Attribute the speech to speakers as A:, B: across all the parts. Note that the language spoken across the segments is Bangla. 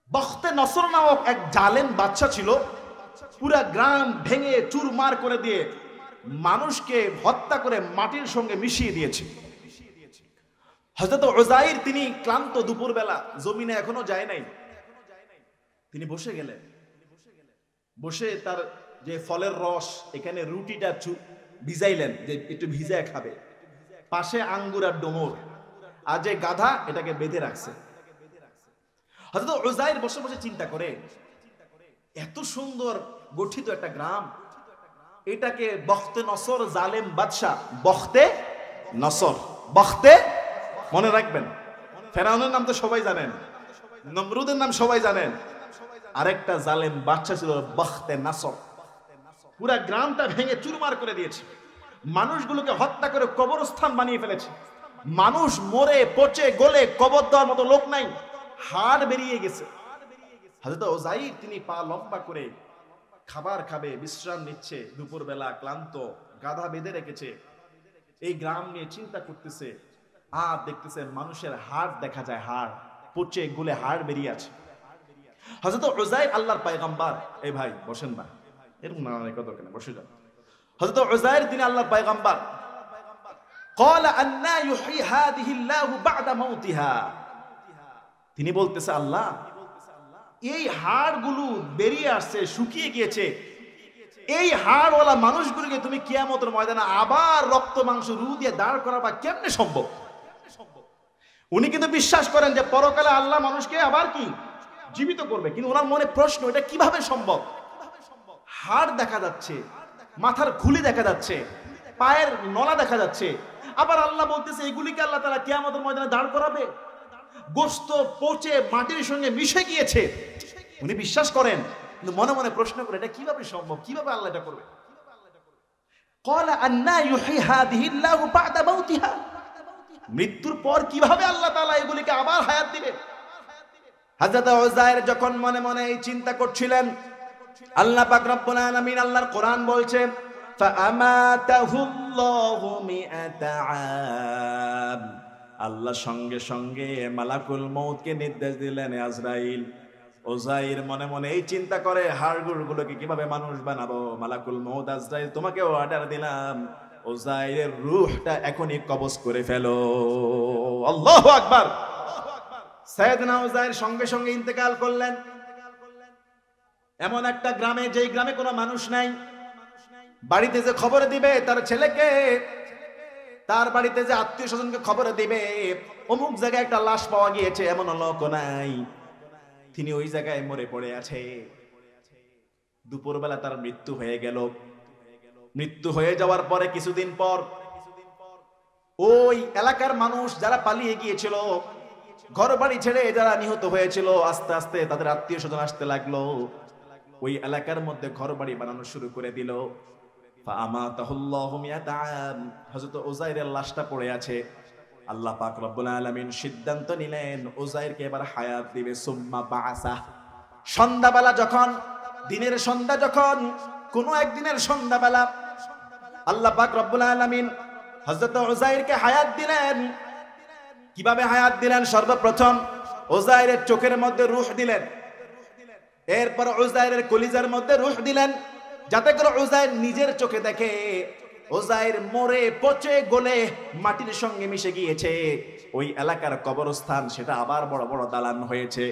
A: বখতে নসর নামক এক জালেম বাদশা ছিল, পুরা গ্রাম ভেঙে চুরমার করে দিয়ে মানুষকে হত্যা করে মাটির সঙ্গে মিশিয়ে দিয়েছে। হযরত উযাইর তিনি ক্লান্ত, দুপুরবেলা জমিনে এখনো যায় নাই, তিনি বসে গেলেন। বসে তার যে ফলের রস, এখানে রুটিটা ভিজাইলেন যে একটু ভিজায় খাবে, পাশে আঙ্গুর আর ডোমর, আর যে গাধা এটাকে বেঁধে রাখছে। হযরত উযাইর বসে বসে চিন্তা করে, এত সুন্দর গঠিত একটা গ্রাম, এটাকে বখতে নসর জালেম বাদশা, বখতে নসর, বখতে মনে রাখবেন, ফেরাউনের নাম তো সবাই জানেন, নমরুদের নাম সবাই জানেন, আরেকটা জালেম বাদশা ছিল বখতে নসর। পুরা গ্রামটা ভেঙে চুরমার করে দিয়েছে, মানুষগুলোকে হত্যা করে কবরস্থান বানিয়ে ফেলেছে। মানুষ মরে পচে গলে কবর দেওয়ার মতো লোক নাই, হাড় বেরিয়ে গেছে। হযরত উযাইর তিনি পা লম্বা করে খাবার খাবে, বিশ্রাম নিচ্ছে, দুপুরবেলা ক্লান্ত, গাধা বেঁধে রেখেছে, এই গ্রাম নিয়ে চিন্তা করতেছে। আর দেখতেছে মানুষের হাড় দেখা যায়, হাড় পচে গলে হাড় বেরিয়ে আছে। হযরত উযাইর আল্লাহর পয়গম্বর, এই ভাই বসেন না, এরকম না কত কেন, বসে যান। হযরত উযাইর তিনি আল্লাহর পয়গম্বর। ক্বালা আন্না ইউহয়ি হাযিহি আল্লাহু বা'দা মাউতিহা, তিনি বলতেছে আল্লাহ, এই হাড়গুলো বেরিয়ে আসছে, শুকিয়ে গিয়েছে, এই হাড়ওয়ালা মানুষগুলোকে তুমি কিয়ামতের ময়দানে আবার রক্ত মাংস রু দিয়ে দাঁড় করাবা কেমনে সম্ভব? উনি কিন্তু বিশ্বাস করেন যে পরকালে আল্লাহ মানুষকে আবার কি জীবিত করবে, কিন্তু ওনার মনে প্রশ্ন, এটা কিভাবে সম্ভব? হাড় দেখা যাচ্ছে, মাথার খুলি দেখা যাচ্ছে, পায়ের নলা দেখা যাচ্ছে, আবার আল্লাহ বলতেছে এগুলিকে আল্লাহ তাআলা কিয়ামতের ময়দানে দাঁড় করাবে। গোশত পচে মাটির সঙ্গে মিশে গিয়েছে, উনি বিশ্বাস করেন, কিন্তু মনে মনে প্রশ্ন করে এটা কিভাবে সম্ভব, কিভাবে আল্লাহ এটা করবে? ক্বালা আন্না ইউহয়ি হাযিহি আল্লাহু বা'দা মাউতিহা, মৃত্যুর পর কিভাবে আল্লাহ তাআলা এগুলিকে আবার হায়াত দিবেন? হযরত উযাইর যখন মনে মনে এই চিন্তা করছিলেন, আল্লাহ পাক রব্বুল আলামিন আল্লাহর কোরআন বলছে, ফাআমাতাহুল্লাহু মিআতা আম, আল্লাহ সঙ্গে সঙ্গে মালাকুল মউতকে নির্দেশ দিলেন, আজরাইল। উযাইর মনে মনে এই চিন্তা করে, হাড়গুলোকে কিভাবে মানুষ বানাবো? মালাকুল মউত, আজরাইল তোমাকে অর্ডার দিলাম, উযাইরের রূহটা এখনই কবজ করে ফেলো। আল্লাহু আকবার। সাইয়েদনা উযাইর সঙ্গে সঙ্গে ইন্তেকাল করলেন এমন একটা গ্রামে, যেই গ্রামে কোনো মানুষ নাই। বাড়িতে যে খবর দিবে তার ছেলেকে, তার বাড়িতে যে আত্মীয় স্বজনকে খবর দিবে অমুক জায়গায় একটা লাশ পাওয়া গিয়েছে, এমন লোক নাই, তিনি ওই জায়গায় মরে পড়ে আছে। দুপুরবেলা তার মৃত্যু হয়ে গেল। মৃত্যু হয়ে যাওয়ার পরে কিছুদিন পর ওই এলাকার মানুষ যারা পালিয়ে গিয়েছিল, ঘর বাড়ি ছেড়ে যারা নিহত হয়েছিল, আস্তে আস্তে তাদের আত্মীয় স্বজন আসতে লাগলো, ওই এলাকার মধ্যে ঘর বাড়ি বানানো শুরু করে দিল। ফাআমাতাহুল্লাহু মিআতা আম, হযরত উযাইরের লাশটা পড়ে আছে। আল্লাহ পাক রব্বুল আলামিন সিদ্ধান্ত নিলেন উযাইরকে এবার হায়াত দিবে। সুম্মা বাআসা, সন্ধ্যাবেলা যখন, দিনের সন্ধ্যা যখন, কোন একদিনের সন্ধ্যাবেলা আল্লাহ পাক রব্বুল আলামিন হযরত উযাইরকে হায়াত দিলেন। কিভাবে হায়াত দিলেন? সর্বপ্রথম উযাইরের চোখের মধ্যে রূহ দিলেন, এরপর উযাইরের কলিজার মধ্যে রূহ দিলেন, যাতে করে উযাইর নিজের চোখে দেখে উযাইর মরে পচে গলে মাটির সঙ্গে মিশে গিয়েছে। ওই এলাকার কবরস্থান সেটা আবার বড় বড় দালান হয়েছে,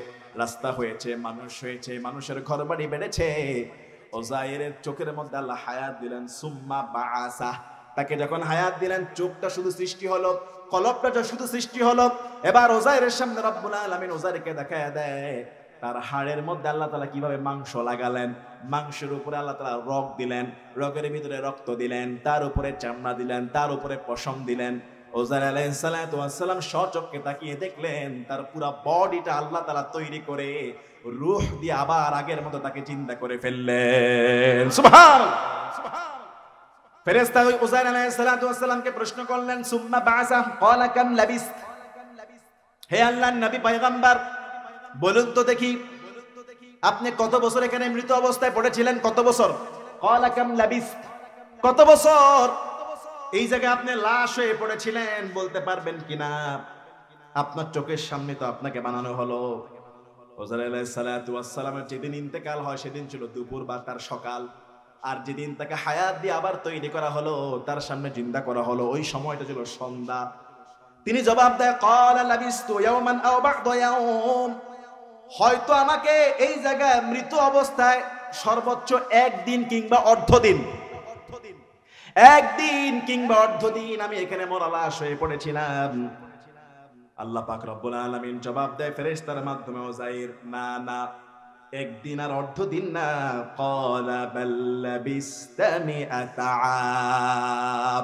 A: রাস্তা হয়েছে, মানুষ হয়েছে, মানুষের ঘরবাড়ি বেড়েছে। উযাইরের চোখের মধ্যে আল্লাহ হায়াত দিলেন। সুম্মা বাআসা, তাকে যখন হায়াত দিলেন, চোখটা শুধু সৃষ্টি হলো, কলবটা শুধু সৃষ্টি হলো। এবার উযাইরের সামনে রব্বুল আলামিন উযাইরকে দেখায় দেয় তার হাড়ের মধ্যে আল্লাহ তাআলা কিভাবে মাংস লাগালেন, মাংসের উপরে আল্লাহ তাআলা রগ দিলেন, রগের ভিতরে রক্ত দিলেন, তার উপরে চামড়া দিলেন, তার উপরে পশম দিলেন। উযাইর আলাইহিস সালাতু ওয়াস সালাম স্বচক্ষে তাকিয়ে দেখলেন তার পুরো বডিটা আল্লাহ তাআলা তৈরি করে রূহ দিয়ে আবার আগের মতো তাকে চিন্তা করে ফেললেন। সুবহানাল্লাহ। ফেরেশতা ওই উযাইর আলাইহিস সালাতু ওয়াস সালামকে প্রশ্ন করলেন, সুম্মা বাআসা ক্বালা কাম লাবিস, হে আল্লাহর নবী পয়গম্বর বলুন তো দেখি আপনি কত বছর এখানে মৃত অবস্থায় পড়েছিলেন? কত বছর? ক্বালা কাম লাবিস, কত বছর এই জায়গায় আপনি লাশ হয়ে পড়েছিলেন, বলতে পারবেন কিনা? আপনার চোখের সামনে তো আপনাকে বানানো হলো। হুজুর আলাইহিস সালাতু ওয়াস সালামের যেদিন ইন্তেকাল হয় সেদিন ছিল দুপুর বা তার সকাল, আর যেদিন তাকে হায়াত দিয়ে আবার তৈরি করা হলো, তার সামনে জিন্দা করা হলো, ওই সময়টা ছিল সন্ধ্যা। তিনি জবাব দেয়, ক্বালা লাবিস্তু ইয়াওমান আও বা'দা ইয়াওম, হয়তো আমাকে এই জায়গায় মৃত অবস্থায় সর্বোচ্চ একদিন কিংবা অর্ধদিন, একদিন কিংবা অর্ধদিন আমি এখানে মরা লাশ হয়ে পড়েছিলাম। আল্লাহ পাক রব্বুল আলামিন জবাব দেয় ফেরেশতার মাধ্যমে, উযাইর না না, একদিন আর অর্ধদিন না, ক্বালা বাল লাবিস্তা মিআতা আম,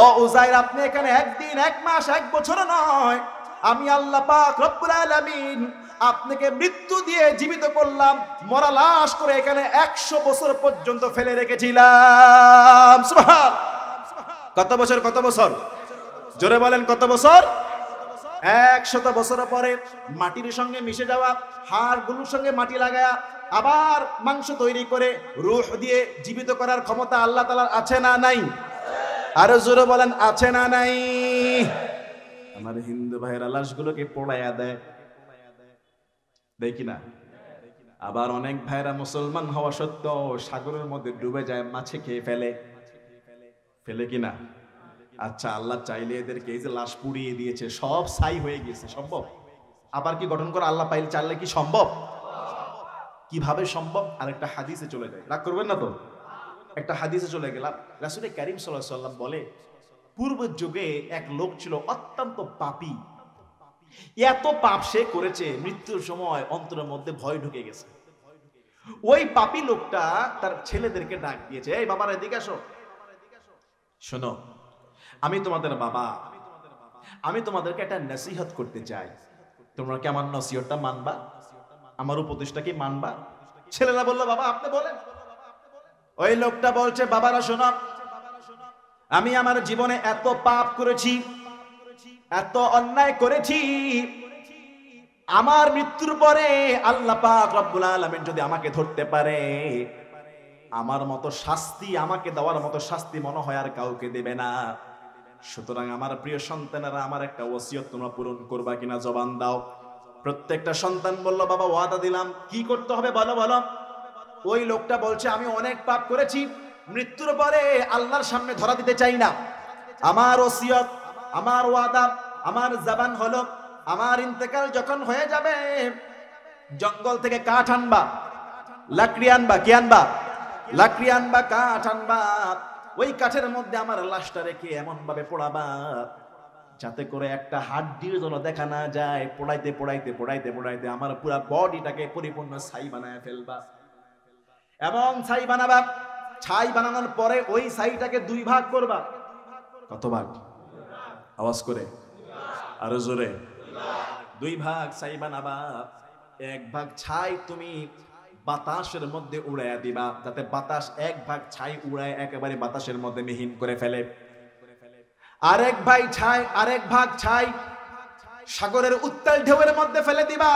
A: ও উযাইর আপনি এখানে একদিন, এক মাস, এক বছর নয়, আমি আল্লাহ পাক রব্বুল আলামিন আপনাকে মৃত্যু দিয়ে জীবিত করলাম, মরা লাশ করে এখানে 100 বছর পর্যন্ত ফেলে রেখেছিলাম। সুবহান। কত বছর, কত বছর? জোরে বলেন কত বছর? 100 বছর পরে মাটির সঙ্গে মিশে যাওয়া হাড়গুলোর সঙ্গে মাটি লাগায়া আবার মাংস তৈরি করে রূহ দিয়ে জীবিত করার ক্ষমতা আল্লাহ তাআলার আছে না নাই? আরো জোরে বলেন আছে না নাই? আমার হিন্দু ভাইয়েরা লাশগুলোকে পোড়ায়া দেয়, দেখি না? আবার অনেক ভাইরা মুসলমান হওয়া সত্ত্বেও সাগরের মধ্যে ডুবে যায়, মাছে খেয়ে ফেলে, ফেলে কিনা? আচ্ছা, আল্লাহ চাইলে এদেরকে এই যে লাশ পুড়িয়ে দিয়েছে, সব ছাই হয়ে গেছে, সম্ভব? আবার কি গঠন করে আল্লাহ পাইলে চাইলে কি সম্ভব? কিভাবে সম্ভব? আরেকটা হাদিসে চলে যায়, রাগ করবেন না তো? একটা হাদিসে চলে গেলাম। রাসূল কারীম সাল্লাল্লাহু আলাইহি ওয়াসাল্লাম বলে, পূর্বের যুগে এক লোক ছিল অত্যন্ত পাপী, এত পাপ সে করেছে মৃত্যুর সময় অন্তরের মধ্যে ভয় ঢুকে গেছে। ওই পাপী লোকটা তার ছেলেদেরকে ডাক দিয়েছে, এই বাবারা এদিকে আসো, শোনো, আমি তোমাদের বাবা, আমি তোমাদেরকে একটা নসিহত করতে চাই, তোমরা কি আমার নসিহতটা মানবা? আমার উপদেশটা কি মানবা? ছেলেরা বললো, বাবা আপনি বলেন। ওই লোকটা বলছে, বাবারা শোনো, আমি আমার জীবনে এত পাপ করেছি, এত অন্যায় করেছি, আমার মৃত্যুর পরে আল্লাহ পাক রব্বুল আলামিন যদি আমাকে ধরতে পারে, আমার মতো শাস্তি, আমাকে দেওয়ার মতো শাস্তি মনে হয় আর কাউকে দেবে না। সুতরাং আমার প্রিয় সন্তানেরা, আমার একটা ওসিয়ত তোমরা পূরণ করবা কিনা জবান দাও। প্রত্যেকটা সন্তান বলল, বাবা ওয়াদা দিলাম। কি করতে হবে বলো বলো। ওই লোকটা বলছে, আমি অনেক পাপ করেছি, মৃত্যুর পরে আল্লাহর সামনে ধরা দিতে চাই না। আমার ওসিয়ত, আমার ওয়াদা, আমার জবান হলো, আমার ইন্তেকাল যখন হয়ে যাবে, জঙ্গল থেকে কাঠ আনবা, লাকড়ি আনবা, কি আনবা? লাকড়ি আনবা, কাঠ আনবা, ওই কাঠের মধ্যে আমার লাশটা রেখে এমন ভাবে পোড়াবা যাতে করে একটা হাড্ডির জন্য দেখা না যায়। পোড়াইতে পোড়াইতে পোড়াইতে পোড়াইতে আমার পুরো বডিটাকে পরিপূর্ণ ছাই বানায় ফেলবা। এবং ছাই বানাবা, ছাই বানানোর পরে ওই ছাইটাকে 2 ভাগ করবা। কত ভাগ? আওয়াজ করে, আরো জোরে। 2 ভাগ ছাই বানাবা। 1 ভাগ ছাই তুমি বাতাসের মধ্যে উড়াইয়া দিবা, যাতে বাতাস 1 ভাগ ছাই উড়ায় একেবারে বাতাসের মধ্যে মিহিন করে ফেলে। আরেক ভাগ ছাই সাগরের উত্তাল ঢেউয়ের মধ্যে ফেলে দিবা,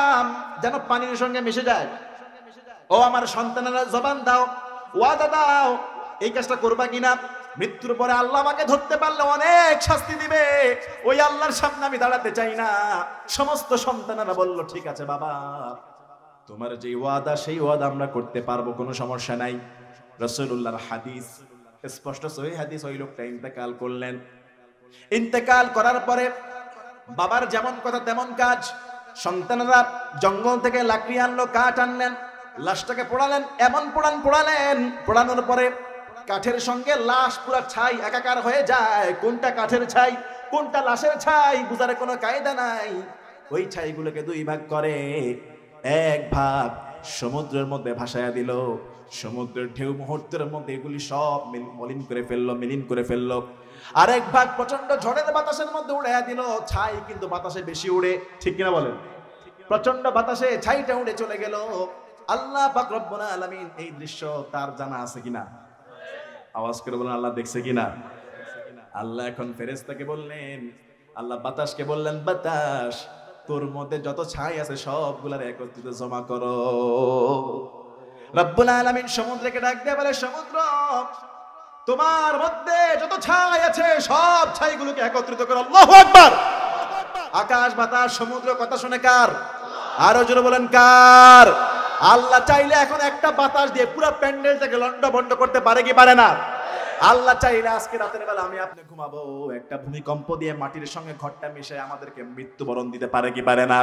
A: যেন পানির সঙ্গে মিশে যায়। ও আমার সন্তানেরা, জবান দাও, ওয়াদা দাও, এই কাজটা করবা কিনা? মৃত্যুর পরে আল্লাহ আমাকে ধরতে পারলে অনেক শাস্তি দিবে, ওই আল্লাহর সামনে আমি দাঁড়াতে চাই না। সমস্ত সন্তানেরা বলল, ঠিক আছে বাবা, তোমার যে ওয়াদা সেই ওয়াদা আমরা করতে পারবো, কোনো সমস্যা নাই। রাসূলুল্লাহর হাদিস, স্পষ্ট সহিহ হাদিস, ওই লোকটা ইন্তেকাল করলেন। ইন্তেকাল করার পরে বাবার যেমন কথা তেমন কাজ। সন্তানেরা জঙ্গল থেকে লাকড়ি আনলো, কাঠ আনলেন, লাশটাকে পোড়ালেন, এমন পোড়ালেন, পোড়ানোর পরে কাঠের সঙ্গে লাশ পুরা ছাই একাকার হয়ে যায়। কোনটা কাঠের ছাই, কোনটা লাশের ছাই বুঝার কোনো কায়দা নাই। ওই ছাইগুলোকে 2 ভাগ করে 1 ভাগ সমুদ্রের মধ্যে ভাসায়া দিল। সমুদ্রের ঢেউ মুহূর্তের মধ্যে এগুলি সব মলিন করে ফেললো। আরেক ভাগ প্রচন্ড ঝড়ের বাতাসের মধ্যে উড়াইয়া দিল। ছাই কিন্তু বাতাসে বেশি উড়ে, ঠিক কিনা বলেন? প্রচন্ড বাতাসে ছাইটা উড়ে চলে গেল। আল্লাহ পাক রব্বুল আলামিন এই দৃশ্য তার জানা আছে কিনা? আওয়াজ করে বলেন, আল্লাহ দেখছে কিনা? আল্লাহ এখন ফেরেশতাকে বললেন, আল্লাহ বাতাসকে বললেন, বাতাস তোর মধ্যে যত ছাই আছে সবগুলার একত্রিত জমা করো। রব্বুল আলামিন সমুদ্রকে ডাক দিয়ে বলে, সমুদ্র তোমার মধ্যে যত ছাই আছে সব ছাইগুলোকে একত্রিত করো। আল্লাহু আকবার। আকাশ বাতাস সমুদ্র কথা শুনে কার? আরো জোরে বলেন কার? আল্লাহ চাইলে এখন একটা বাতাস দিয়ে পুরো প্যান্ডেলটাকে লন্ডভন্ড করতে পারে কি পারে না? আল্লাহ চাইলে আজকে রাতের বেলা আমি আপনি ঘুমাবো, একটা ভূমিকম্প দিয়ে মাটির সঙ্গে ঘরটা মিশে আমাদেরকে মৃত্যুবরণ দিতে পারে কি পারে না?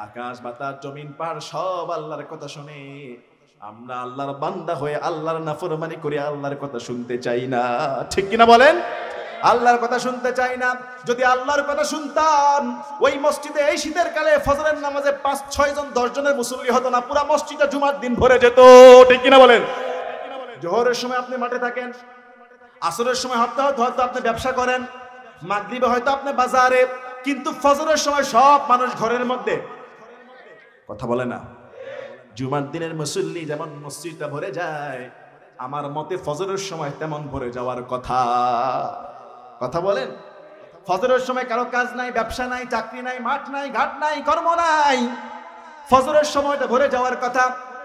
A: আকাশ বাতাস জমিন পাহাড় সব আল্লাহর কথা শুনে আমরা আল্লাহর বান্দা হয়ে আল্লাহর নাফরমানি করে আল্লাহর কথা শুনতে চাই না, ঠিক কিনা বলেন? আল্লাহর কথা শুনতে চাই না। যদি আল্লাহর কথা শুনতাম ওই মসজিদে এই শীতের কালে ফজরের নামাজে 5-6 জন 10 জনের মুসল্লি হতো না, পুরা মসজিদে জুমার দিন ভরে যেত, ঠিক কিনা বলেন? জোহরের সময় আপনি মাঠে থাকেন, আসরের সময় হয়তো আপনি ব্যবসা করেন, মাগরিবে হয়তো আপনি বাজারে, কিন্তু ফজরের সময় সব মানুষ ঘরের মধ্যে, কথা বলে না? জুমার দিনের মুসল্লি যেমন মসজিদটা ভরে যায়, আমার মতে ফজরের সময় তেমন ভরে যাওয়ার কথা। কথা বলেন? ফজরের সময় কারো কাজ নাই, ব্যবসা নাই, চাকরি নাই, মাঠ নাই, ঘাট নাই, কর্ম নাই, ফজরের সময়টা ভরে যাওয়ার কথা।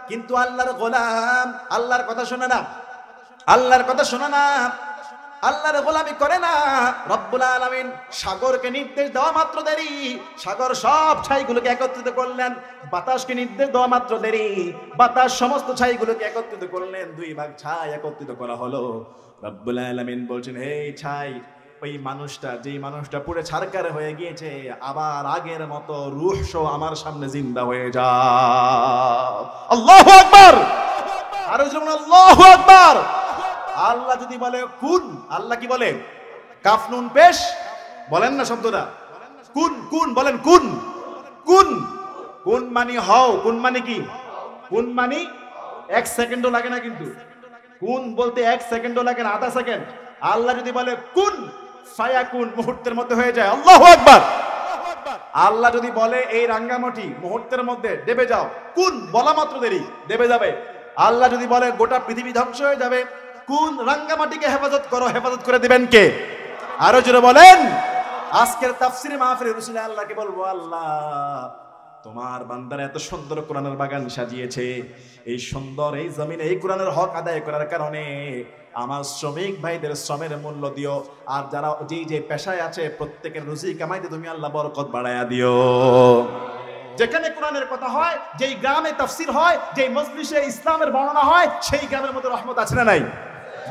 A: কিন্তু আল্লাহর গোলাম আল্লাহর কথা শোনে না, আল্লাহর কথা শোনে না, আল্লাহর গোলামি করে না। রব্বুল আলামিন সাগরকে নির্দেশ দেওয়া মাত্র দেরি, সাগর সব ছাইগুলোকে একত্রিত করলেন। বাতাসকে নির্দেশ দেওয়া মাত্র দেরি, বাতাস সমস্ত ছাইগুলোকে একত্রিত করলেন। 2 ভাগ ছাই একত্রিত করা হলো। রব্বুল আলামিন বলছেন, হে ছাই, ওই মানুষটা, যেই মানুষটা পুরো ছারকার হয়ে গিয়েছে, আবার আগের মতো রূহ সহ আমার সামনে জিন্দা হয়ে যাও। আল্লাহু আকবার! আরো জোরে আল্লাহু আকবার! আল্লাহ যদি বলে কুন, আল্লাহ কি বলে? কাফ নুন পেশ, বলেন না শব্দটা? কুন, কুন বলেন, কুন, কুন। কুন মানে হও, কুন মানে কি? কুন মানে 1 সেকেন্ডও লাগে না, কিন্তু কুন বলতে 1 সেকেন্ডও লাগে না, আধা সেকেন্ড। আল্লাহ যদি বলে কুন ফায়াকুন, মুহূর্তের মধ্যে হয়ে যায়। আল্লাহু আকবার! আল্লাহ যদি বলে এই রাঙ্গামাটি মুহূর্তের মধ্যে ডেবে যাও, কুন বলা মাত্র দেরি, ডেবে যাবে। আল্লাহ যদি বলে গোটা পৃথিবী ধ্বংস হয়ে যাবে, কোন রাঙ্গামাটিকে হেফাজত করো, হেফাজত করে দিবেন কে? আরো জোরে বলেন। আজকের তাফসীরে মাহফিলে রাসূল আল্লাহকে বলবো, আল্লাহ তোমার বান্দারা এত সুন্দর কোরআনের বাগান সাজিয়েছে, এই সুন্দর এই জমিনে এই কোরআনের হক আদায় করার কারণে আমার শ্রমিক ভাইদের শ্রমের মূল্য দিও, আর যারা যে পেশায় আছে প্রত্যেকের রুজি কামাইতে তুমি আল্লাহ বরকত বাড়ায়া দিও। যেখানে কোরআনের কথা হয়, যেই গ্রামে তাফসীর হয়, যেই মজলিসে ইসলামের বর্ণনা হয়, সেই গ্রামের মধ্যে রহমত আছে না নাই?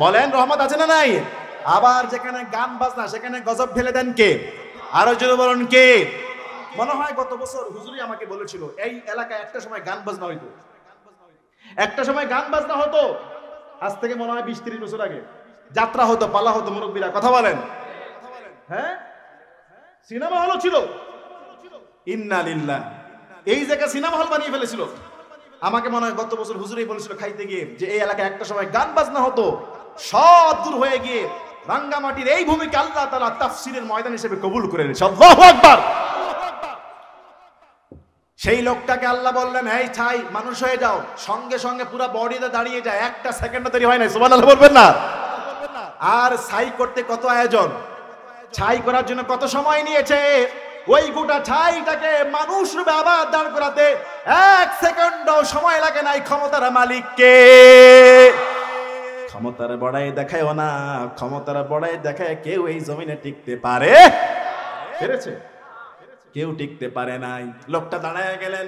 A: বলেন, রহমত আছে না নাই? আবার যেখানে গান বাজনা, সেখানে গজব ঢেলে দেন কে? আরো জোরে বলুন কে? মনে হয় গত বছর হুজুরই আমাকে বলেছিল, এই এলাকায় একটা সময় গান বাজনা হইতো, একটা সময় গান বাজনা হতো, আজ থেকে মনে হয় 20-30 বছর আগে যাত্রা হতো, পালা হতো, মুরব্বীরা কথা বলেন। হ্যাঁ, সিনেমা হলও ছিল। ইন্না লিল্লাহ, এই জায়গায় সিনেমা হল বানিয়ে ফেলেছিল। আমাকে মনে হয় গত বছর হুজুরই বলেছিল খাইতে গিয়ে, যে এই এলাকায় একটা সময় গান বাজনা হতো, সব দূর হয়ে গিয়ে রাঙ্গামাটির এই ভূমিকে আল্লাহ তাআলা তাফসীরের ময়দান হিসেবে কবুল করে নিয়েছে। আল্লাহু আকবার! সেই লোকটাকে আল্লাহ বললেন, এই ছাই মানুষ হয়ে যাও, সঙ্গে সঙ্গে পুরো বডিতে দাঁড়িয়ে যায়, একটা সেকেন্ডও দেরি হয় না। সুবহানাল্লাহ বলবেন না? আর ছাই করতে কত আয়োজন, ছাই করার জন্য কত সময় নিয়েছে, ওই গোটা ছাইটাকে মানুষ রূপে আবার দাঁড় করাতে 1 সেকেন্ডও সময় লাগে নাই। ক্ষমতার মালিক কে? ক্ষমতার বড়াই দেখায়ও না, ক্ষমতার বড়াই দেখায় কেউ এই জমিনে টিকতে পারে? পেরেছে? কেউ টিকতে পারে নাই। লোকটা দাঁড়ায় গেলেন,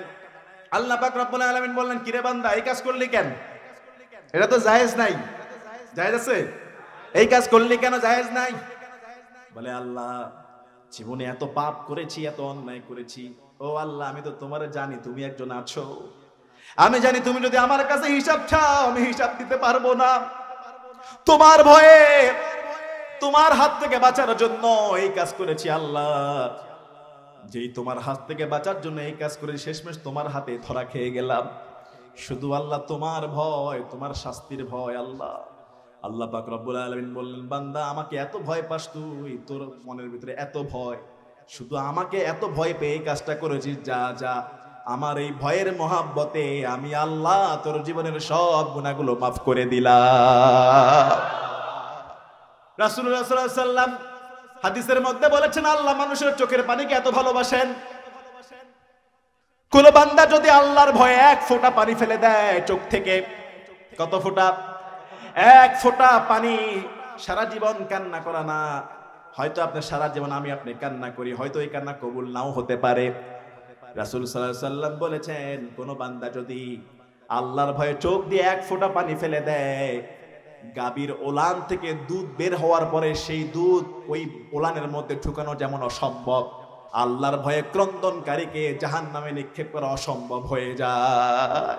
A: আল্লাহ পাক রব্বুল আলামিন বললেন, কিরে বান্দা, এই কাজ করলি কেন? এটা তো জায়েজ নাই। জায়েজ আছে? এই কাজ করলি কেন? জায়েজ নাই। বলে, আল্লাহ জীবনে এত পাপ করেছি, এত অন্যায় করেছি, ও আল্লাহ আমি তো তোমার জানি, তুমি একজন আছো, আমি জানি তুমি যদি আমার কাছে হিসাব চাও আমি হিসাব দিতে পারবো না। তোমার ভয়ে, তোমার হাত থেকে বাঁচার জন্য এই কাজ করেছি আল্লাহ, যেই তোমার হাত থেকে বাঁচার জন্য এই কাজ করে শেষমেশ তোমার হাতে ধরা খেয়ে গেলাম। শুধু আল্লাহ তোমার ভয়, তোমার শাস্তির ভয়। আল্লাহ আল্লাহ পাক রব্বুল আলামিন বললেন, বান্দা আমাকে এত ভয় পাস তুই, তোর মনের ভিতরে এত ভয়, শুধু আমাকে এত ভয় পেয়ে এই কাজটা করেছিস, যা যা আমার এই ভয়ের মহাব্বতে আমি আল্লাহ তোর জীবনের সব গুনাহগুলো মাফ করে দিলাম। রাসূলুল্লাহ সাল্লাল্লাহু আলাইহি ওয়াসাল্লাম হাদিসের মধ্যে বলেছেন, আল্লাহ মানুষের চোখের পানিকে এত ভালোবাসেন, কোন বান্দা যদি আল্লাহর ভয়ে 1 ফোঁটা পানি ফেলে দেয় চোখ থেকে, কত ফোঁটা? 1 ফোঁটা পানি, সারা জীবন কান্না করা না, হয়তো আপনি সারা জীবন আমি আপনি কান্না করি, হয়তো এই কান্না কবুল নাও হতে পারে, রাসূল সাল্লাল্লাহু আলাইহি সাল্লাম বলেছেন, কোন বান্দা যদি আল্লাহর ভয়ে চোখ দিয়ে এক ফোঁটা পানি ফেলে দেয়, গাভীর ওলান থেকে দুধ বের হওয়ার পরে সেই দুধ ওই ওলানের মধ্যে ঢুকানো যেমন অসম্ভব, আল্লাহর ভয়ে ক্রন্দনকারীকে জাহান্নামে নিক্ষেপ করা অসম্ভব হয়ে যায়।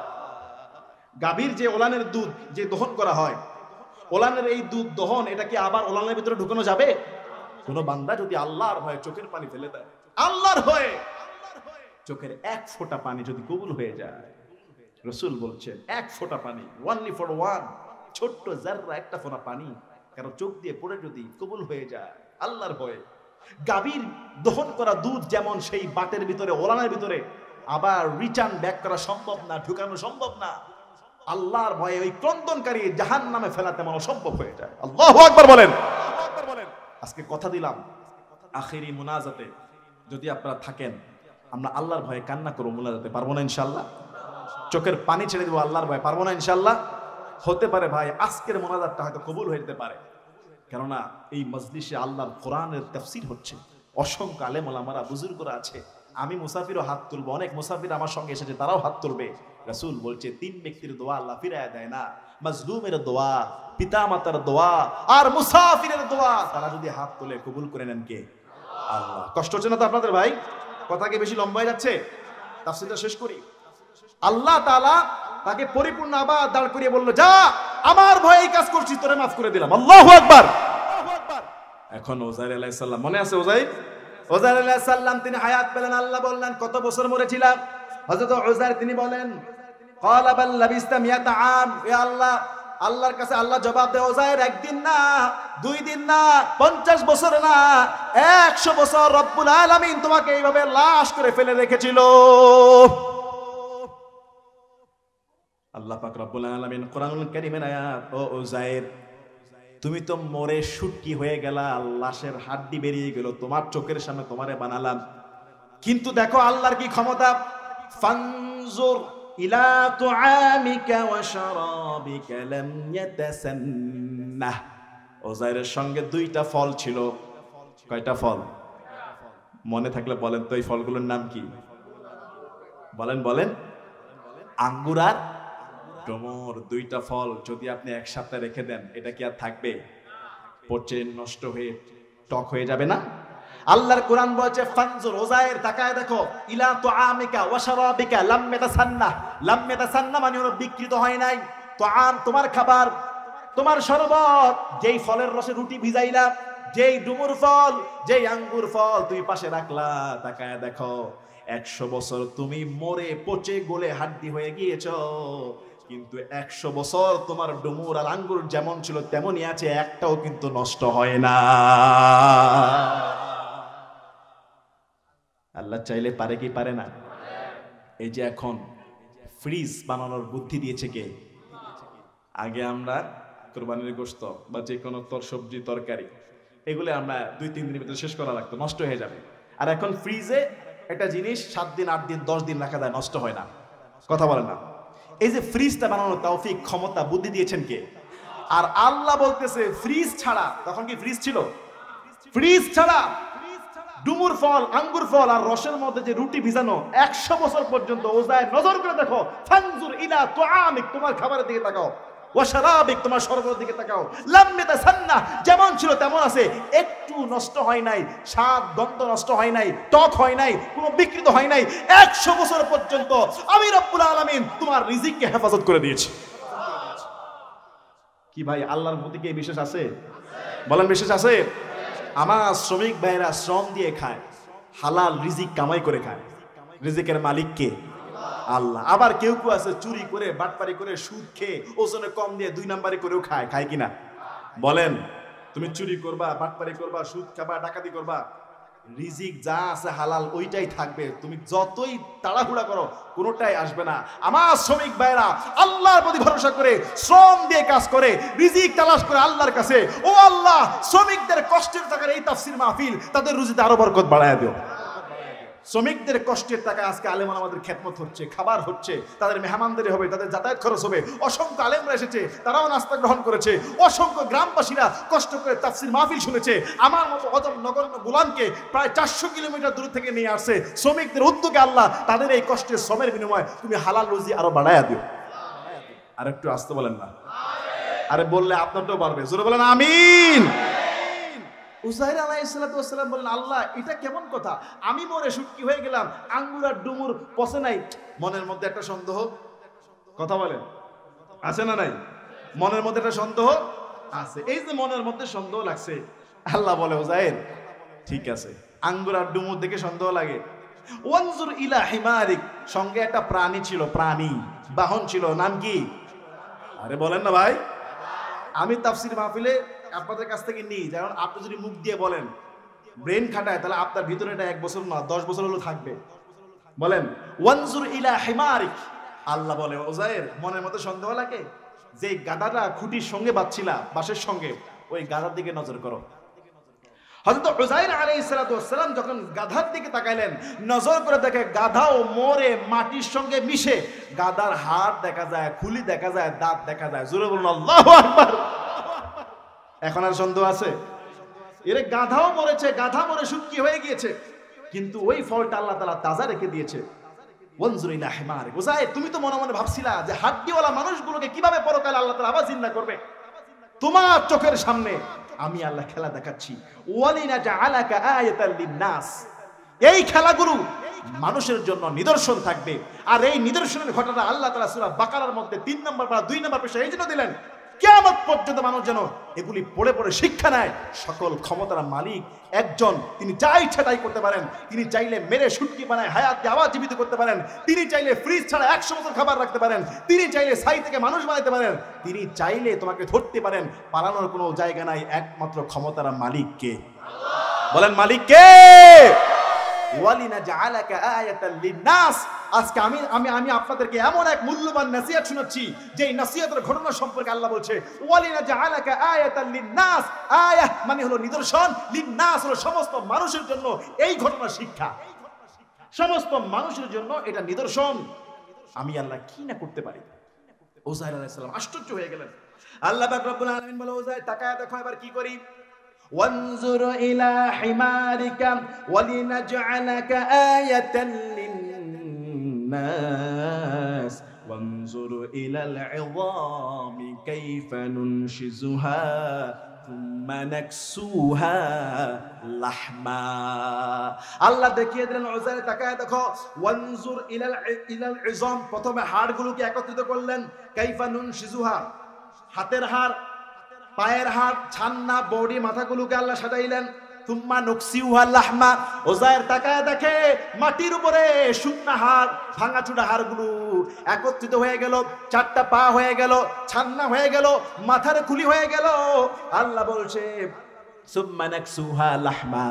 A: গাভীর যে ওলানের দুধ যে দহন করা হয়, ওলানের এই দুধ দহন, এটা কি আবার ওলানের ভিতরে ঢুকানো যাবে? কোন বান্দা যদি আল্লাহর ভয়ে চোখের পানি ফেলে দেয়, আল্লাহর ভয়ে চোখের এক ফোঁটা পানি যদি কবুল হয়ে যায়, রাসূল বলছেন এক ফোঁটা পানি, ওয়ানলি ফর ওয়ান, ছোট্ট জাররা একটা ফোঁটা পানি কারো চোখ দিয়ে পড়ে যদি কবুল হয়ে যায় আল্লাহর ভয়ে, গাভীর দহন করা দুধ যেমন সেই বাটের ভিতরে ওলানের ভিতরে আবার রিটার্ন ব্যাক করা সম্ভব না, ঢুকানো সম্ভব না, আল্লাহর ভয়ে ওই ক্রন্দনকারী জাহান্নামে ফেলা তেমন অসম্ভব হয়ে যায়। আল্লাহু আকবার বলেন। আজকে কথা দিলাম আখিরি মুনাজাতে যদি আপনারা থাকেন, আমরা আল্লাহর ভয়ে কান্না করব, মুনাজাতে পারবো না ইনশাআল্লাহ? চোখের পানি ছেড়ে দেবো আল্লাহর ভয়ে, পারবো না ইনশাআল্লাহ? হতে পারে ভাই আজকের মুনাজাতটা হয়তো কবুল হয়ে যেতে পারে, কেননা এই মজলিসে আল্লাহর কোরআনের তাফসীর হচ্ছে, অসংখ্য আলেম ওলামারা বুজুর্গরা আছে, আমি মুসাফিরও হাত তুলবো, অনেক মুসাফির আমার সঙ্গে এসেছে তারাও হাত তুলবে। রাসূল বলছে তিন ব্যক্তির দোয়া আল্লাহ ফিরায় দেয় না, মাজলুমের দোয়া, পিতামাতার দোয়া আর মুসাফিরের দোয়া, তারা যদি হাত তুলে কবুল করে নেন কে? আল্লাহ। কষ্ট হচ্ছে না তো আপনাদের ভাই? কথা কি বেশি লম্বা হয়ে যাচ্ছে? তাফসীরটা শেষ করি। আল্লাহ তাআলা তাকে পরিপূর্ণ আবার দাঁড় করিয়ে বলল, যা আমার ভয়ে এই কাজ করছিস, তোরে মাফ করে দিলাম। আল্লাহু আকবার। এখন উযাইর আলাইহিস সালাম, মনে আছে উযাইর আলাইহিস সালাম, তিনি হায়াত পেলেন, আল্লাহ বললেন কত বছর মরেছিলাম? হযরত উযাইর তিনি বলেন, ক্বালা বাল লাবিস্তা মিয়াতা আম, এ আল্লাহ, আল্লাহর কাছে আল্লাহ জবাব দেয়, উযাইর একদিন না, দুই দিন না, 50 বছর না, 100 বছর রব্বুল আলামিন তোমাকে এইভাবে লাশ করে ফেলে রেখেছিল। আল্লাহ পাক রব্বুল আলামিন কোরআনুল কারীমের আয়াত, ও উযাইর তুমি তো মরে শুটকি হয়ে গেলা, লাশের হাড্ডি বেরিয়ে গেল, তোমার চোখের সামনে তোমারে বানালাম, কিন্তু দেখো আল্লাহর কি ক্ষমতা। ফানজুর ইলা তুআমিকা ওয়া শারাবিকা লাম ইয়াতাসান্নাহ। উযাইরের সঙ্গে দুইটা ফল ছিল। কয়টা ফল? মনে থাকলে বলেন তো এই ফলগুলোর নাম কি? বলেন বলেন। আঙ্গুর আর ডুমুর, দুইটা ফল যদি আপনি এক সপ্তাহ রেখে দেন, এটা কি আর থাকবে? পচে নষ্ট হয়ে টক হয়ে যাবে না? আল্লাহর কোরআন বলছে ফানজুর, উযাইর তাকায় দেখো, ইলা তুআমিকা ওয়া শারাবিকা লাম ইয়াতাসান্নাহ। লাম ইয়াতাসান্নাহ মানে হলো বিকৃত হয় নাই। তুআম তোমার খাবার, তোমার শরবত, যেই ফলের রসে রুটি ভিজাইলা, যেই ডুমুর ফল, যেই আঙ্গুর ফল তুমি পাশে রাখলা, তাকায় দেখো 100 বছর তুমি মরে পচে গলে হাড্ডি হয়ে গিয়েছো, কিন্তু 100 বছর তোমার ডুমুর আর আঙ্গুর যেমন ছিল তেমনই আছে, একটাও কিন্তু নষ্ট হয় না। আল্লাহ চাইলে পারে কি পারে না? এই যে এখন ফ্রিজ বানানোর বুদ্ধি দিয়েছে কে? আগে আমরা কোরবানির গোশত বা যে কোনো সবজি তরকারি এগুলো আমরা 2-3 দিনের ভিতরে শেষ করা লাগতো, নষ্ট হয়ে যাবে। আর এখন ফ্রিজে একটা জিনিস 7 দিন 8 দিন 10 দিন রাখা যায়, নষ্ট হয় না। কথা বলেন না? এই যে ফ্রিজটা বানানোর তৌফিক, ক্ষমতা, বুদ্ধি দিয়েছেন কে? আর আল্লাহ বলতেছে ফ্রিজ ছাড়া, তখন কি ফ্রিজ ছিল? ফ্রিজ ছাড়া ডুমুর ফল, আঙ্গুর ফল আর রসের মধ্যে যে রুটি ভিজানো 100 বছর পর্যন্ত। উযাইর নজর করে দেখো, ফানজুর ইলা তুআমিক, তোমার খাবারের দিকে তাকাও, ওয়া শারাবিক, তোমার শরবতের দিকে তাকাও, লাম ইয়াতাসান্নাহ, যেমন ছিল তেমন আছে, একটু নষ্ট হয় নাই, স্বাদ গন্ধ নষ্ট হয় নাই, টক হয় নাই, কোনো বিকৃত হয় নাই। 100 বছর পর্যন্ত আমি রব্বুল আলামিন তোমার রিজিককে হেফাজত করে দিয়েছি। কি ভাই আল্লাহর প্রতি কি বিশ্বাস আছে? বলেন বিশ্বাস আছে? আমার শ্রমিক ভাইরা শ্রম দিয়ে খায়, হালাল রিজিক কামাই করে খায়, রিজিকের মালিক কে? আল্লাহ। আবার কেউ কেউ আছে চুরি করে, বাটপারি করে, সুদ খেয়ে, ওজনে কম দিয়ে 2 নাম্বারি করেও খায়, খায় কিনা? বলেন। তুমি চুরি করবা, বাটপারি করবা, সুদ খাবা, ডাকাতি করবা, রিজিক যা আছে হালাল ওইটাই থাকবে, তুমি যতই তাড়াহুড়া করো কোনোটাই আসবে না। আমার শ্রমিক ভাইরা আল্লাহর প্রতি ভরসা করে শ্রম দিয়ে কাজ করে, রিজিক তালাশ করে আল্লাহর কাছে, ও আল্লাহ শ্রমিকদের কষ্টের টাকার এই তাফসীর মাহফিল তাদের রুজিতে আরো বরকত বাড়ায় দিও। শ্রমিকদের কষ্টের টাকা আজকে আলেম আমাদের খেদমত হচ্ছে, খাবার হচ্ছে, তাদের মেহমানদারি হবে, তাদের যাতায়াত খরচ হবে। অসংখ্য আলেমরা এসেছে, তারাও নাস্তা গ্রহণ করেছে। অসংখ্য গ্রামবাসীরা কষ্ট করে তাফসির মাহফিল শুনেছে। আমার মতো অদম নগণ্য গোলামকে প্রায় 400 কিলোমিটার দূর থেকে নিয়ে আসছে শ্রমিকদের উদ্যোগে। আল্লাহ তাদের এই কষ্টের শ্রমের বিনিময়ে তুমি হালাল রুজি আরো বাড়াইয়া দিও। আর একটু আসতে বলেন না, আরে বললে আপনারটাও বাড়বে। জোরে বলেন আমিন। উজাইর আলাইহিস সালাম বললেন, আল্লাহ এটা কেমন কথা, আমি মরে শুটকি হয়ে গেলাম, আঙ্গুর আর ডুমুর পচে নাই। মনের মধ্যে একটা সন্দেহ, কথা বলেন, আছে না নাই? মনের মধ্যে একটা সন্দেহ আছে। এই যে মনের মধ্যে সন্দেহ লাগছে, আল্লাহ বলে উজাইর ঠিক আছে, আঙ্গুর আর ডুমুর দেখে সন্দেহ লাগে, ওয়ানজুর ইলা হিমারিক, সঙ্গে একটা প্রাণী ছিল, প্রাণী বাহন ছিল, নাম কি? আরে বলেন না ভাই। আমি তাফসির মাহফিলে আপনাদের কাছ থেকে নিই, যেমন আপনি যদি মুখ দিয়ে বলেন, ব্রেন খাটায়, তাহলে আপনার ভিতরে এটা 1 বছর না 10 বছর হলো থাকবে। বলেন ওয়ানজুর ইলা হিমারিক। আল্লাহ বলে উজাইর মনের মধ্যে সন্দেহ লাগে, যে গাধাটা খুঁটির সঙ্গে বাঁধছিলা, বাঁশের সঙ্গে, ওই গাধার দিকে নজর করো। হযরত উজাইর আলাইহিস সালাম যখন গাধার দিকে তাকাইলেন, নজর করে দেখে গাধাও মরে মাটির সঙ্গে মিশে, গাধার হাড় দেখা যায়, খুলি দেখা যায়, দাঁত দেখা যায়। জোরে বলুন আল্লাহু আকবার। এখন আর সন্দেহ আছে? এরে গাধাও মরেছে, গাধা মরে শুটকি হয়ে গিয়েছে, কিন্তু ওই ফলটা আল্লাহ তাআলা তাজা রেখে দিয়েছে। ওয়ানজুর ইলা হিমারিক। উজাইর তুমি তো মনে মনে ভাবছিলা যে হাড্ডিওয়ালা মানুষগুলোকে কিভাবে পরকালে আল্লাহ তাআলা আবার জিন্দা করবে। তোমার চোখের সামনে আমি আল্লাহ খেলা দেখাচ্ছি। ওয়ালিনাজআলাকা আয়াতাল লিন্নাস। এই খেলাগুলো মানুষের জন্য নিদর্শন থাকবে। আর এই নিদর্শনের ঘটনা আল্লাহ তাআলা সূরা বাকারার মধ্যে 3 নম্বর বা 2 নম্বর পৃষ্ঠায় এই জন্য দিলেন, কিয়ামত পর্যন্ত মানুষ যেন এগুলি পড়ে পড়ে শিক্ষা নেয়। সকল ক্ষমতার মালিক একজন, তিনি যা ইচ্ছা তাই করতে পারেন। তিনি চাইলে মেরে শুটকি বানায় হায়াত দিয়ে আবার জীবিত করতে পারেন। তিনি চাইলে ফ্রিজ ছাড়া 100 বছর খাবার রাখতে পারেন। তিনি চাইলে ছাই থেকে মানুষ বানাতে পারেন। তিনি চাইলে তোমাকে ধরতে পারেন। পালানোর কোনো জায়গা নাই। একমাত্র ক্ষমতার মালিক কে? বলেন মালিক কে? ওয়ালিনাজআলাকা আয়াতাল লিন্নাস। আজকে আমি আপনাদেরকে এমন এক মূল্যবান নসিহত শোনাচ্ছি, যে নসিহতের ঘটনা সম্পর্কে আল্লাহ বলছে ওয়ালিনাজআলাকা আয়াতাল লিন্নাস। আয়াহ মানে হলো নিদর্শন, লিন্নাস হলো সমস্ত মানুষের জন্য এই ঘটনা শিক্ষা, সমস্ত মানুষের জন্য এটা নিদর্শন। আমি আল্লাহ কি না করতে পারি। উজাইর আলাইহিস সালাম আশ্চর্য হয়ে গেলেন। আল্লাহ পাক রব্বুল আলামিন বলে, উজাইর তাকায় দেখো এবার কি করি। وانظر إلى حمارك ولنجعلك آية للناس وانظر إلى العظام كيف ننشزها ثم نكسوها لحما। আল্লাহ দেখিয়ে দিলেন উজাইর তাকায় দেখো, ওয়ানজুর ইলাল ইযাম, প্রথমে হাড়গুলোকে একত্রিত করলেন, কাইফা নুনশিজুহা, হাতের হাড়, পায়ের হাড়, ছান্না, বডি, মাথাগুলোকে আল্লাহ সাজাইলেন। তুম্মা নুকসিউহা লাহমা। উজাইর তাকায় দেখে মাটির উপরে শুকনা হাড়, ভাঙাচুরা হাড়গুলো একত্রিত হয়ে গেল, 4টা পা হয়ে গেল, ছান্না হয়ে গেল, মাথার খুলি হয়ে গেল। আল্লাহ বলছে সুম্মা নাকসুহা লাহমা।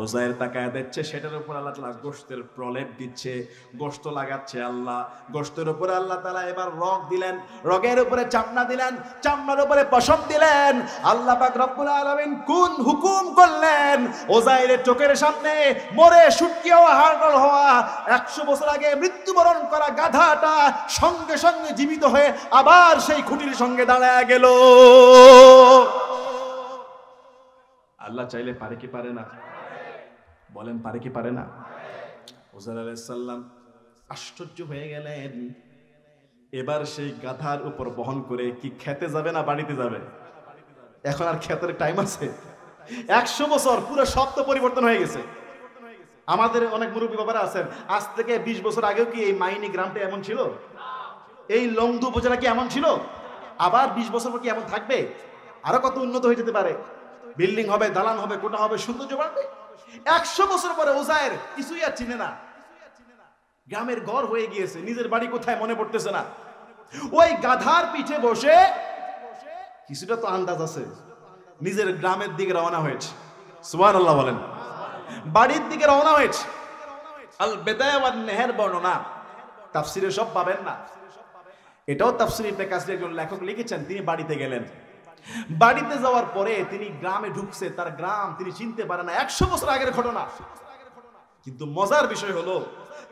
A: উজাইর তাকায় দেখছে সেটার উপর আল্লাহ তাআলা গোশতের প্রলেপ দিচ্ছে, গোশত লাগাচ্ছে আল্লাহ। গোশতের উপরে আল্লাহ তাআলা এবার রগ দিলেন, রগের উপরে চামড়া দিলেন, চামড়ার উপরে পশম দিলেন। আল্লাহ পাক রব্বুল আলামিন কোন হুকুম করলেন, উজাইরের চোখের সামনে মরে শুটকি হওয়া, হাড়গোড় হওয়া, 100 বছর আগে মৃত্যুবরণ করা গাধাটা সঙ্গে সঙ্গে জীবিত হয়ে আবার সেই খুঁটির সঙ্গে দাঁড়ায় গেল। আল্লাহ চাইলে পারে কি পারে না? বলেন পারে কি পারে না? উজাইর আলাইহিস সালাম আশ্চর্য হয়ে গেলেন। এবার সেই গাধার উপর বহন করে কি খেতে যাবে না বাড়িতে যাবে? এখন আর খেতের টাইম আছে? 100 বছর পুরো শব্দ পরিবর্তন হয়ে গেছে। আমাদের অনেক মুরব্বী বাবারা আছেন, আজ থেকে 20 বছর আগেও কি এই মাইনি গ্রামটা এমন ছিল? এই লংদু উপজেলা কি এমন ছিল? আবার 20 বছর পর কি এমন থাকবে? আরো কত উন্নত হয়ে যেতে পারে, বিল্ডিং হবে, দালান হবে, কোটা হবে, সৌন্দর্য বাড়বে। 100 বছর পরে উজাইর কিছুই আর চিনে না, গ্রামের ঘর হয়ে গিয়েছে, নিজের বাড়ি কোথায় মনে পড়তেছে না। ওই গাধার পিঠে বসে কিছুটা তো আন্দাজ আছে, নিজের গ্রামের দিকে রওনা হয়েছে। সুবহানাল্লাহ বলেন। বাড়ির দিকে রওনা হয়েছে। আল বিদায়া ওয়ান নিহার বর্ণনা তাফসিরে সব পাবেন না, এটাও তাফসির ইবনে কাসির একজন লেখক লিখেছেন। তিনি বাড়িতে গেলেন, বাড়িতে যাওয়ার পরে তিনি গ্রামে ঢুকছে, তার গ্রাম তিনি চিনতে পারে না, 100 বছর আগের ঘটনা। কিন্তু মজার বিষয় হলো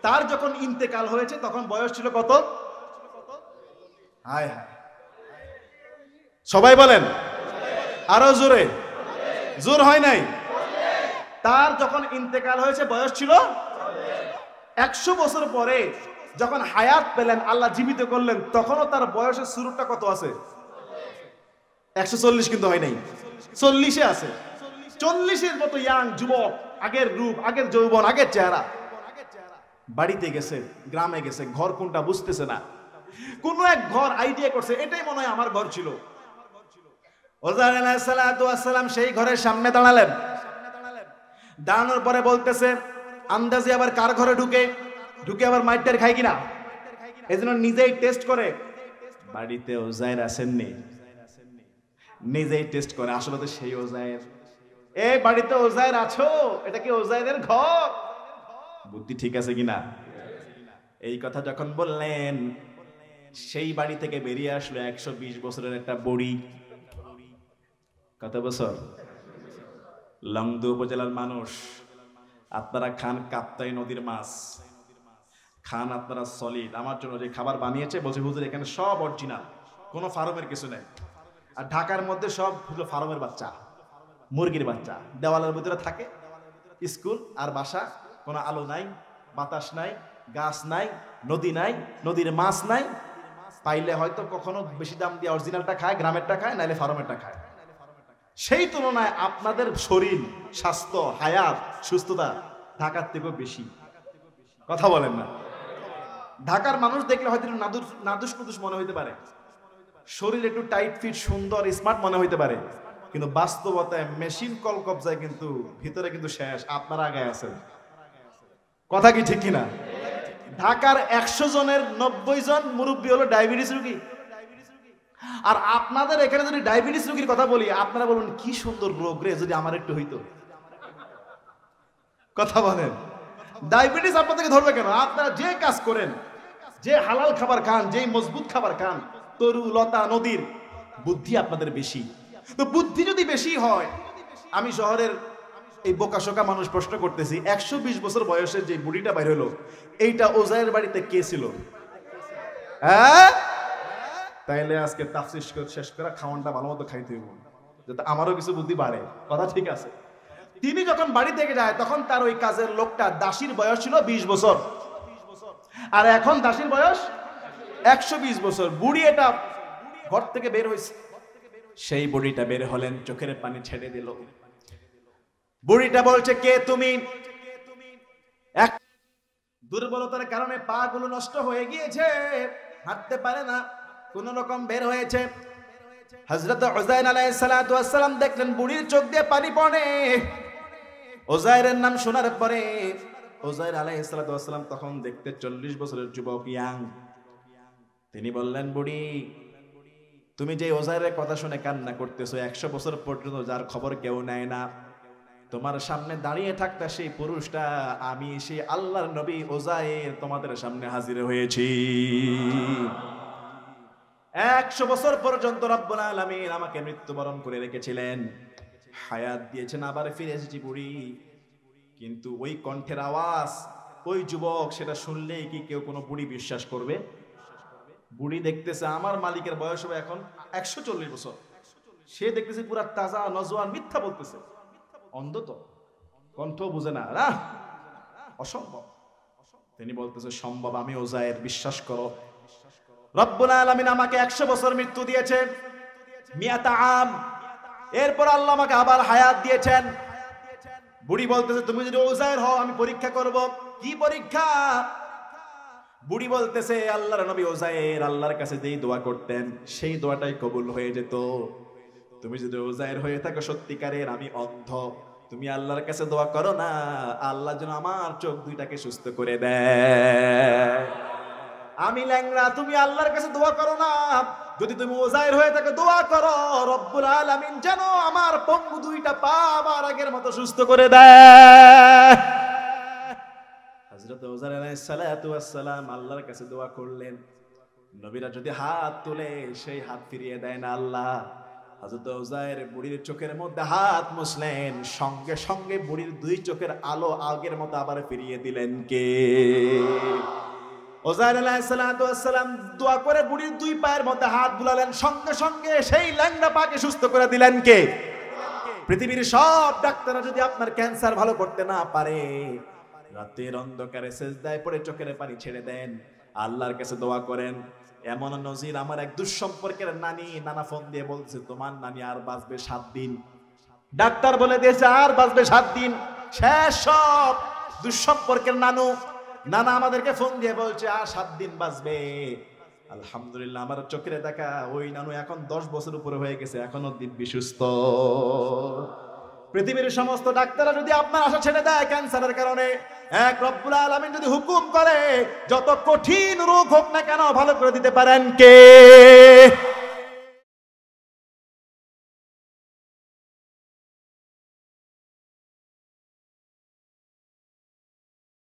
A: তার যখন ইন্তেকাল হয়েছে তখন বয়স ছিল কত? হায় হায়, সবাই বলেন আরো জোরে, জোর হয় নাই। তার যখন ইন্তেকাল হয়েছে বয়স ছিল 100 বছর পরে যখন হায়াত পেলেন, আল্লাহ জীবিত করলেন, তখনও তার বয়সের শুরুটা কত আছে? 140 কিন্তু হয় নাই, 40-এ আছে। 40-এর মতো ইয়াং যুবক, আগের রূপ, আগের যৌবন, আগের চেহারা। বাড়িতে গেছে, গ্রামে গেছে, ঘর কোনটা বুঝতেছে না। কোন এক ঘর আইডিয়া করছে, এটাই মনে হয় আমার ঘর ছিল। ওজার আলাইহিস সালাতু ওয়াস সালাম সেই ঘরের সামনে দাঁড়ালেন। দাঁড়ানোর পরে বলতেছে, আন্দাজে আবার কার ঘরে ঢুকে আবার মাইটার খায় কিনা, এজন্য নিজেই টেস্ট করে। বাড়িতে ওজায়ের আসেননি, নিজেই টেস্ট করে, আসলে তো সেই ওজায়ের। এই বাড়িতে ওজায়ের আছো, এটা কি ওজায়ের ঘর? বুদ্ধি ঠিক আছে কিনা? এই কথা যখন বললেন, সেই বাড়ি থেকে বেরিয়ে আসলো 120 বছরের একটা বুড়ি। কত বছর? লংদু উপজেলার মানুষ। আপনারা খান কাপ্তাই নদীর মাছ, খান আপনারা সলিড। আমার জন্য যে খাবার বানিয়েছে বলছে, হুজুর এখানে সব অরিজিনাল, কোনো ফার্মের কিছু নেই। আর ঢাকার মধ্যে সব হলো ফার্মের বাচ্চা, মুরগির বাচ্চা। দেওয়ালের ভিতরে থাকে, স্কুল আর বাসা, কোনো আলো নাই, বাতাস নাই, গাছ নাই, নদী নাই, নদীর মাছ নাই। পাইলে হয়তো কখনো বেশি দাম দিয়ে অরিজিনালটা খায়, গ্রামেরটা খায়, নাইলে ফার্মেরটা খায়। সেই তুলনায় আপনাদের শরীর, স্বাস্থ্য, হায়াত, সুস্থতা ঢাকার থেকেও বেশি। কথা বলেন না? ঢাকার মানুষ দেখলে হয়তো নাদুস নুদুস মনে হইতে পারে, শরীর একটু টাইট ফিট, সুন্দর, স্মার্ট মনে হইতে পারে, কিন্তু বাস্তবতায় মেশিন কল কবজায় কিন্তু ভিতরে কিন্তু শেষ, আপনারা আগে আছেন। কথা কি ঠিক কিনা? ঢাকার 100 জনের 90 জন মুরব্বী হলো ডায়াবেটিস রোগী। আর আপনাদের এখানে যদি ডায়াবেটিস রোগীর কথা বলি, আপনারা বলবেন কি সুন্দর রোগ রে, যদি আমার একটু হইতো। কথা বলেন, ডায়াবেটিস আপনাদেরকে ধরবে কেন? আপনারা যে কাজ করেন, যে হালাল খাবার খান, যে মজবুত খাবার খান, তরু লতা নদীর, বুদ্ধি আপনাদের বেশি। তো বুদ্ধি যদি বেশি হয়, আমি শহরের এই বোকাশোকা মানুষ প্রশ্ন করতেছি, 120 বছর বয়সের যে বুড়িটা বাইর হলো, এইটা ওজায়ের বাড়িতে কে ছিল? হ্যাঁ, তাইলে আজকে তাফসীর শেষ করে খাওয়ানটা ভালো মতো খাইতে হইব, যাতে আমারও কিছু বুদ্ধি বাড়ে। কথা ঠিক আছে? তিনি যখন বাড়ি থেকে যায়, তখন তার ওই কাজের লোকটা দাসীর বয়স ছিল 20 বছর, আর এখন দাসীর বয়স 120 বছর। বুড়ি এটা ঘর থেকে বের হয়েছে, সেই বুড়িটা বের হলেন, চোখের পানি ছেড়ে দিল। বুড়িটা বলছে, কে তুমি? এক দুর্বলতার কারণে পা গুলো নষ্ট হয়ে গিয়েছে, হাঁটতে পারে না, কোন রকম বের হয়েছে। হযরত উযাইর আলাইহিস সালাতু ওয়াস সালাম দেখলেন বুড়ির চোখ দিয়ে পানি পড়ে। উযাইরের নাম শোনার পরে উযাইর আলাইহিস সালাতু ওয়াস সালাম তখন দেখতে 40 বছরের যুবক, ইয়াং। তিনি বললেন, বুড়ি, তুমি যে উযাইরের কথা শুনে কান্না করতেছো, 100 বছর পর্যন্ত যার খবর কেউ নেয় না, তোমার সামনে দাঁড়িয়ে থাকতা সেই পুরুষটা আমি, সেই আল্লাহর নবী উযাইর তোমাদের সামনে হাজির হয়েছি। 100 বছর পর্যন্ত রব্বুল আলামিন আমাকে মৃত্যুবরণ করে রেখেছিলেন, হায়াত দিয়েছেন, আবার ফিরে এসেছি বুড়ি। কিন্তু ওই কণ্ঠের আওয়াজ, ওই যুবক, সেটা শুনলেই কি কেউ কোনো বুড়ি বিশ্বাস করবে? বুড়ি দেখতেছে আমার মালিকের বয়স হবে এখন 140 বছর, সে দেখতেছে পুরা তাজা নজওয়ান, মিথ্যা বলতেছে। অন্ধ তো, কণ্ঠ বুঝে না, অসম্ভব। তিনি বলতেছে, সম্ভব, আমি উযাইর, বিশ্বাস করো। রব্বুল আলামিন আমাকে 100 বছর মৃত্যু দিয়েছে, মিয়াতা আম। এরপর আল্লাহ আমাকে আবার হায়াত দিয়েছেন। বুড়ি বলতেছে, তুমি যদি উযাইর হও, আমি পরীক্ষা করব। কি পরীক্ষা? বুড়ি বলতেছে, আল্লাহর নবী উযাইর আল্লাহর কাছে যেই দোয়া করতেন, সেই দোয়াটাই কবুল হয়ে যেত। তুমি যদি উযাইর হয়ে থাকো সত্যিকারের, আমি অন্ধ, তুমি আল্লাহর কাছে দোয়া করো না, আল্লাহ যেন আমার চোখ দুইটাকে সুস্থ করে দেয়। আমি ল্যাংড়া, তুমি আল্লাহর কাছে দোয়া করো না, যদি তুমি উযাইর হয়ে থাকো দোয়া করো, রব্বুল আলামিন যেন আমার পঙ্গু দুইটা পা আবার আগের মতো সুস্থ করে দেয়। হযরত উযাইর আলাইহিস সালাতু ওয়াস সালাম আল্লাহর কাছে দোয়া করলেন। নবীরা যদি হাত তুলে, সেই হাত ফিরিয়ে দেয় না আল্লাহ, হযরত উযায়ের বুড়ির চোখের মধ্যে হাত মুছলেন, সঙ্গে সঙ্গে বুড়ির দুই চোখের আলো আগের মতো আবার ফিরিয়ে দিলেন কে? উযায়ের আলাইহিস সালাতু ওয়াস সালাম দোয়া করে বুড়ির দুই পায়ের মধ্যে হাত বুলালেন, সঙ্গে সঙ্গে সেই ল্যাংড়া পাকে সুস্থ করে দিলেন কে? পৃথিবীর সব ডাক্তাররা যদি আপনার ক্যান্সার ভালো করতে না পারে, রাতের অন্ধকারে সিজদায় পড়ে চোখের পানি ছেড়ে দেন, আল্লাহর কাছে দোয়া করেন। এমন নজির আমার এক দুঃসম্পর্কের নানা ফোন দিয়ে বলছে, তোমার নানি আর বাঁচবে 7 দিন। ডাক্তার বলে দিয়েছে আর বাঁচবে 7 দিন, শেষ সব। দুঃসম্পর্কের নানা আমাদেরকে ফোন দিয়ে বলছে আর 7 দিন বাঁচবে। আলহামদুলিল্লাহ, আমার চোখের দেখা ওই নানু এখন 10 বছর উপরে হয়ে গেছে, এখনো দিব্যি সুস্থ। পৃথিবীর সমস্ত ডাক্তাররা যদি আপনার আশা ছেড়ে দেয় ক্যান্সারের কারণে, এক রব্বুল আলামিন যদি হুকুম করে, যত কঠিন রোগ হোক না কেন ভালো করে দিতে পারেন কে?